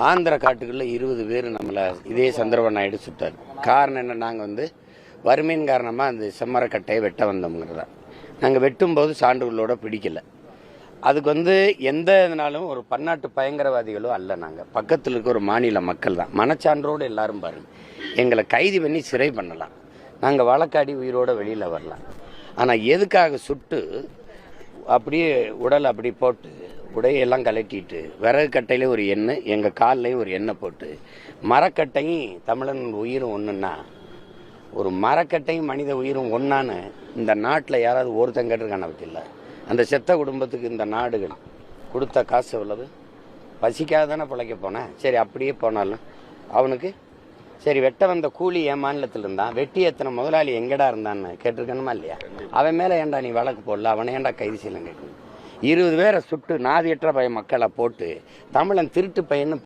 ஆந்திர காட்டுக்குள்ள 20 பேர் நம்மளை இதே சந்திரபாபு நாயுடு சுட்டார். காரணம் என்ன? நாங்கள் வறுமையின் காரணமாக அந்த செம்மரக்கட்டையை வெட்ட வந்தோம்ங்கிறதா. நாங்கள் வெட்டும்போது சான்றுகளோட பிடிக்கல. அதுக்கு எந்த இதனாலும் ஒரு பன்னாட்டு பயங்கரவாதிகளோ அல்ல. நாங்கள் பக்கத்தில் இருக்க ஒரு மாநில மக்கள் தான். மனச்சான்றோடு எல்லாரும் பாருங்கள். எங்களை கைது பண்ணி சிறை பண்ணலாம், நாங்கள் வழக்காடி உயிரோட வெளியில் வரலாம். ஆனால் எதுக்காக சுட்டு அப்படியே உடல் அப்படி போட்டு உடையெல்லாம் கலட்டிட்டு விறகு கட்டையில ஒரு எண்ணெய், எங்கள் கால்லையும் ஒரு எண்ணெய் போட்டு, மரக்கட்டையும் தமிழன் உயிரும் ஒன்றுன்னா, ஒரு மரக்கட்டையும் மனித உயிரும் ஒன்றான்னு இந்த நாட்டில் யாராவது ஒருத்தங்க கேட்டிருக்கான பற்றில்ல. அந்த செத்த குடும்பத்துக்கு இந்த நாடுகள் கொடுத்த காசு எவ்வளவு? பசிக்காக தானே பிழைக்க போனேன். சரி, அப்படியே போனாலும் அவனுக்கு சரி வெட்ட வந்த கூலி என் மாநிலத்தில் இருந்தான், வெட்டி எத்தனை முதலாளி எங்கடா இருந்தான்னு கேட்டிருக்கணுமா இல்லையா? அவன் மேலே ஏன்டா நீ வழக்கு போடல, அவனை ஏன்டா கைது செய்யலாம் கேட்கணும்? 20 பேரை சுட்டு நாதியற்ற பய மக்களை போட்டு தமிழன் திருட்டு பையன்னு